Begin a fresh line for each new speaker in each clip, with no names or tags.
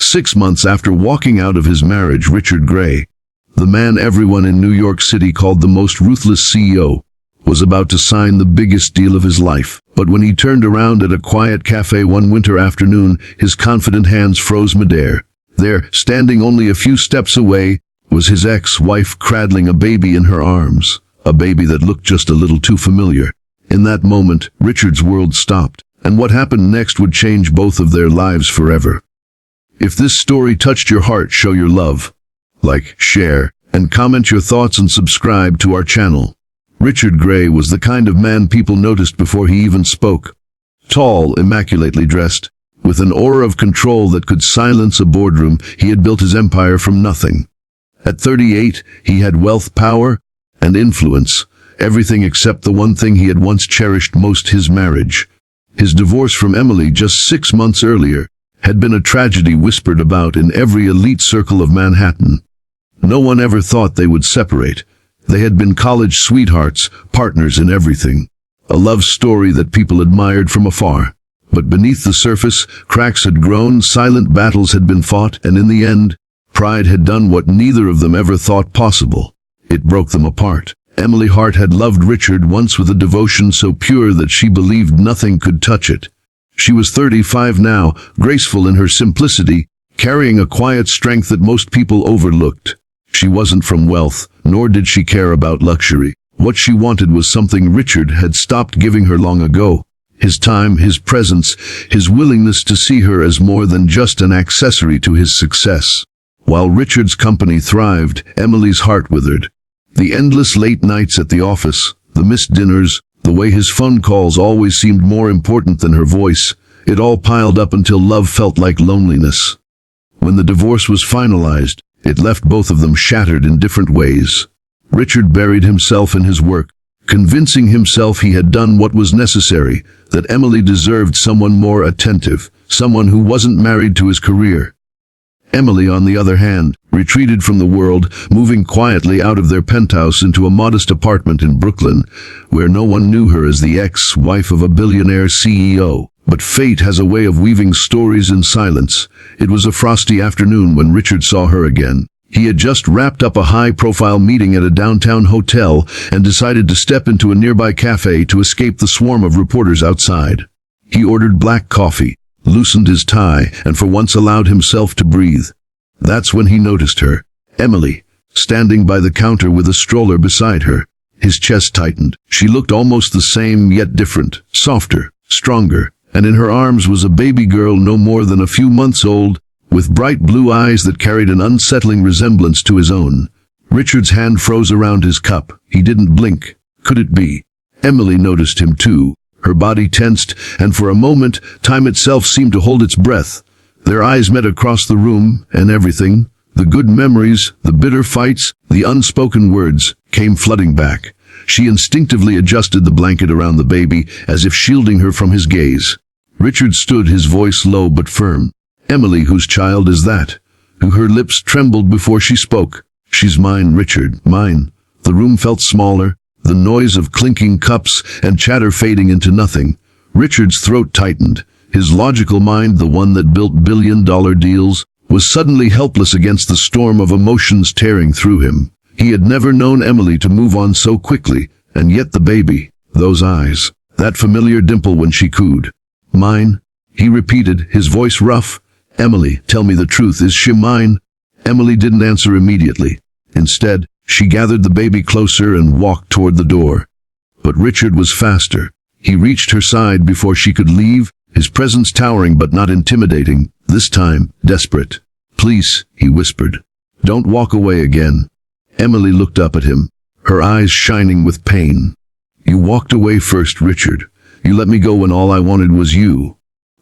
6 months after walking out of his marriage, Richard Gray, the man everyone in New York City called the most ruthless CEO, was about to sign the biggest deal of his life. But when he turned around at a quiet cafe one winter afternoon, his confident hands froze midair. There, standing only a few steps away, was his ex-wife cradling a baby in her arms, a baby that looked just a little too familiar. In that moment, Richard's world stopped, and what happened next would change both of their lives forever. If this story touched your heart, show your love. Like, share, and comment your thoughts and subscribe to our channel. Richard Gray was the kind of man people noticed before he even spoke. Tall, immaculately dressed, with an aura of control that could silence a boardroom, he had built his empire from nothing. At 38, he had wealth, power, and influence, everything except the one thing he had once cherished most: his marriage. His divorce from Emily just 6 months earlier had been a tragedy whispered about in every elite circle of Manhattan. No one ever thought they would separate. They had been college sweethearts, partners in everything. A love story that people admired from afar. But beneath the surface, cracks had grown, silent battles had been fought, and in the end, pride had done what neither of them ever thought possible. It broke them apart. Emily Hart had loved Richard once with a devotion so pure that she believed nothing could touch it. She was 35 now, graceful in her simplicity, carrying a quiet strength that most people overlooked. She wasn't from wealth, nor did she care about luxury. What she wanted was something Richard had stopped giving her long ago: his time, his presence, his willingness to see her as more than just an accessory to his success. While Richard's company thrived, Emily's heart withered. The endless late nights at the office, the missed dinners, the way his phone calls always seemed more important than her voice, it all piled up until love felt like loneliness. When the divorce was finalized, it left both of them shattered in different ways. Richard buried himself in his work, convincing himself he had done what was necessary, that Emily deserved someone more attentive, someone who wasn't married to his career. Emily, on the other hand, retreated from the world, moving quietly out of their penthouse into a modest apartment in Brooklyn, where no one knew her as the ex-wife of a billionaire CEO. But fate has a way of weaving stories in silence. It was a frosty afternoon when Richard saw her again. He had just wrapped up a high-profile meeting at a downtown hotel and decided to step into a nearby cafe to escape the swarm of reporters outside. He ordered black coffee, loosened his tie, and for once allowed himself to breathe. That's when he noticed her, Emily, standing by the counter with a stroller beside her. His chest tightened. She looked almost the same, yet different, softer, stronger, and in her arms was a baby girl no more than a few months old, with bright blue eyes that carried an unsettling resemblance to his own. Richard's hand froze around his cup. He didn't blink. Could it be? Emily noticed him too. Her body tensed, and for a moment, time itself seemed to hold its breath. Their eyes met across the room, and everything, the good memories, the bitter fights, the unspoken words, came flooding back. She instinctively adjusted the blanket around the baby, as if shielding her from his gaze. Richard stood, his voice low but firm. "Emily, whose child is that?" Her lips trembled before she spoke. "She's mine, Richard, mine." The room felt smaller, the noise of clinking cups and chatter fading into nothing. Richard's throat tightened. His logical mind, the one that built billion-dollar deals, was suddenly helpless against the storm of emotions tearing through him. He had never known Emily to move on so quickly, and yet the baby, those eyes, that familiar dimple when she cooed. "Mine?" he repeated, his voice rough. "Emily, tell me the truth, is she mine?" Emily didn't answer immediately. Instead, she gathered the baby closer and walked toward the door. But Richard was faster. He reached her side before she could leave, his presence towering but not intimidating, this time desperate. "Please," he whispered, "don't walk away again." Emily looked up at him, her eyes shining with pain. "You walked away first, Richard. You let me go when all I wanted was you."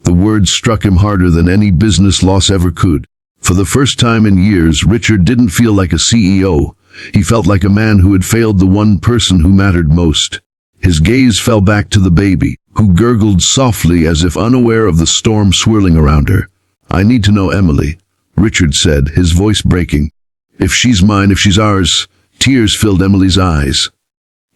The words struck him harder than any business loss ever could. For the first time in years, Richard didn't feel like a CEO. He felt like a man who had failed the one person who mattered most. His gaze fell back to the baby, who gurgled softly as if unaware of the storm swirling around her. "I need to know Emily," Richard said, his voice breaking. "If she's mine, if she's ours." Tears filled Emily's eyes.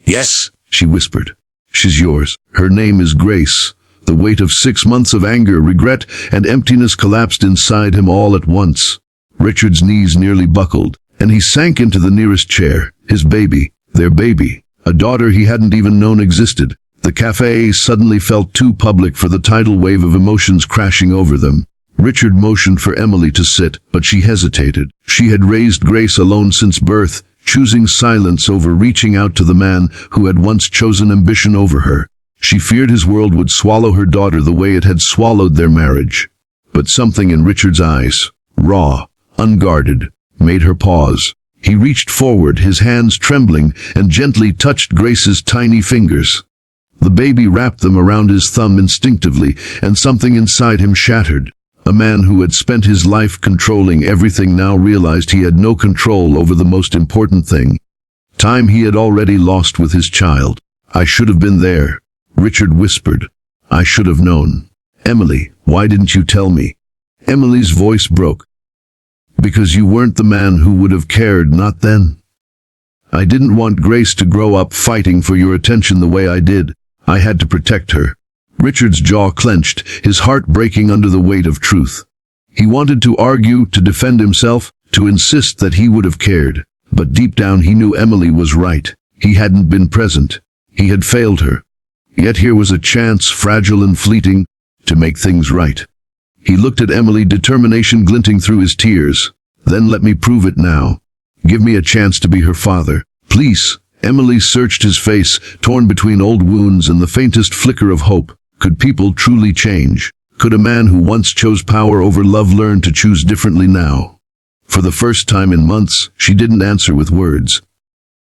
"Yes," she whispered. "She's yours. Her name is Grace." The weight of 6 months of anger, regret, and emptiness collapsed inside him all at once. Richard's knees nearly buckled, and he sank into the nearest chair. His baby, their baby, a daughter he hadn't even known existed. The café suddenly felt too public for the tidal wave of emotions crashing over them. Richard motioned for Emily to sit, but she hesitated. She had raised Grace alone since birth, choosing silence over reaching out to the man who had once chosen ambition over her. She feared his world would swallow her daughter the way it had swallowed their marriage. But something in Richard's eyes, raw, unguarded, made her pause. He reached forward, his hands trembling, and gently touched Grace's tiny fingers. The baby wrapped them around his thumb instinctively, and something inside him shattered. A man who had spent his life controlling everything now realized he had no control over the most important thing. Time he had already lost with his child. "I should have been there," Richard whispered. "I should have known. Emily, why didn't you tell me?" Emily's voice broke. "Because you weren't the man who would have cared, not then. I didn't want Grace to grow up fighting for your attention the way I did. I had to protect her." Richard's jaw clenched, his heart breaking under the weight of truth. He wanted to argue, to defend himself, to insist that he would have cared. But deep down he knew Emily was right. He hadn't been present. He had failed her. Yet here was a chance, fragile and fleeting, to make things right. He looked at Emily, determination glinting through his tears. "Then let me prove it now. Give me a chance to be her father. Please." Emily searched his face, torn between old wounds and the faintest flicker of hope. Could people truly change? Could a man who once chose power over love learn to choose differently now? For the first time in months, she didn't answer with words.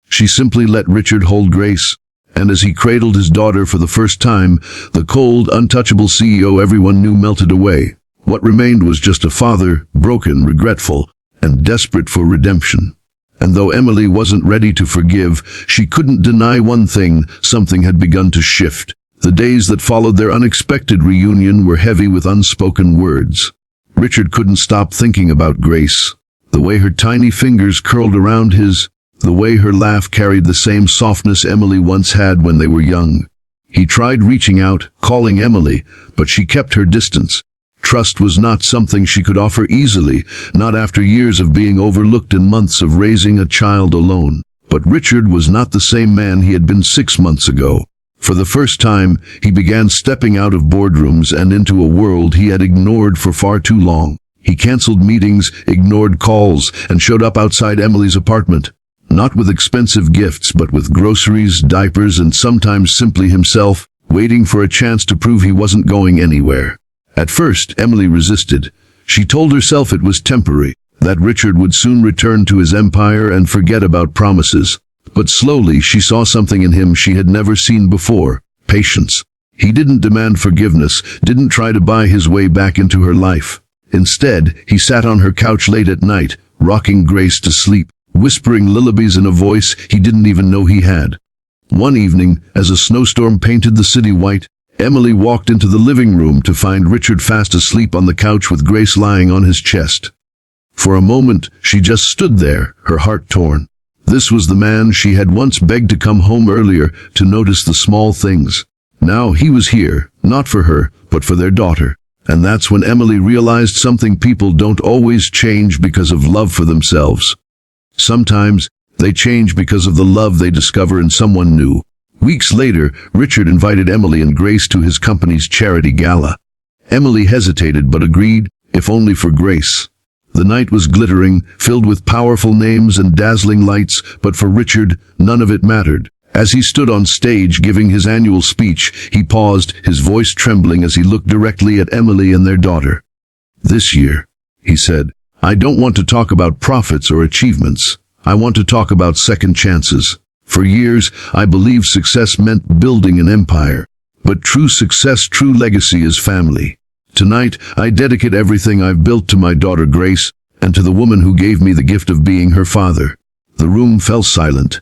She simply let Richard hold Grace, and as he cradled his daughter for the first time, the cold, untouchable CEO everyone knew melted away. What remained was just a father, broken, regretful, and desperate for redemption. And though Emily wasn't ready to forgive, she couldn't deny one thing: something had begun to shift. The days that followed their unexpected reunion were heavy with unspoken words. Richard couldn't stop thinking about Grace. The way her tiny fingers curled around his, the way her laugh carried the same softness Emily once had when they were young. He tried reaching out, calling Emily, but she kept her distance. Trust was not something she could offer easily, not after years of being overlooked and months of raising a child alone. But Richard was not the same man he had been 6 months ago. For the first time, he began stepping out of boardrooms and into a world he had ignored for far too long. He canceled meetings, ignored calls, and showed up outside Emily's apartment. Not with expensive gifts, but with groceries, diapers, and sometimes simply himself, waiting for a chance to prove he wasn't going anywhere. At first, Emily resisted. She told herself it was temporary, that Richard would soon return to his empire and forget about promises. But slowly she saw something in him she had never seen before: patience. He didn't demand forgiveness, didn't try to buy his way back into her life. Instead, he sat on her couch late at night, rocking Grace to sleep, whispering lullabies in a voice he didn't even know he had. One evening, as a snowstorm painted the city white, Emily walked into the living room to find Richard fast asleep on the couch with Grace lying on his chest. For a moment, she just stood there, her heart torn. This was the man she had once begged to come home earlier, to notice the small things. Now he was here, not for her, but for their daughter. And that's when Emily realized something: people don't always change because of love for themselves. Sometimes, they change because of the love they discover in someone new. Weeks later, Richard invited Emily and Grace to his company's charity gala. Emily hesitated but agreed, if only for Grace. The night was glittering, filled with powerful names and dazzling lights, but for Richard, none of it mattered. As he stood on stage giving his annual speech, he paused, his voice trembling as he looked directly at Emily and their daughter. "This year," he said, "I don't want to talk about profits or achievements. I want to talk about second chances. For years, I believed success meant building an empire. But true success, true legacy is family. Tonight, I dedicate everything I've built to my daughter Grace, and to the woman who gave me the gift of being her father." The room fell silent.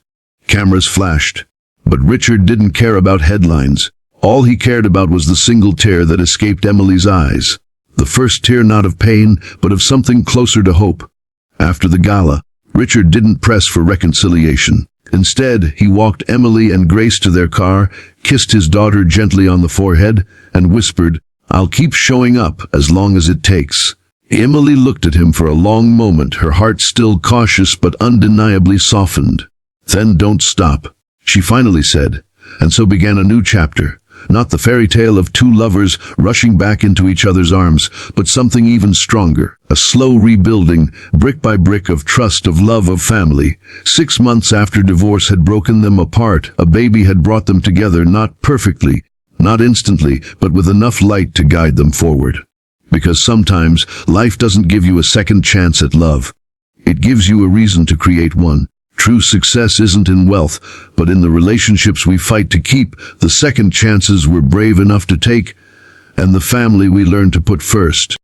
Cameras flashed. But Richard didn't care about headlines. All he cared about was the single tear that escaped Emily's eyes. The first tear not of pain, but of something closer to hope. After the gala, Richard didn't press for reconciliation. Instead, he walked Emily and Grace to their car, kissed his daughter gently on the forehead, and whispered, "I'll keep showing up as long as it takes." Emily looked at him for a long moment, her heart still cautious but undeniably softened. "Then don't stop," she finally said, and so began a new chapter. Not the fairy tale of two lovers rushing back into each other's arms, but something even stronger. A slow rebuilding, brick by brick, of trust, of love, of family. 6 months after divorce had broken them apart, a baby had brought them together, not perfectly, not instantly, but with enough light to guide them forward. Because sometimes life doesn't give you a second chance at love. It gives you a reason to create one. True success isn't in wealth, but in the relationships we fight to keep, the second chances we're brave enough to take, and the family we learn to put first.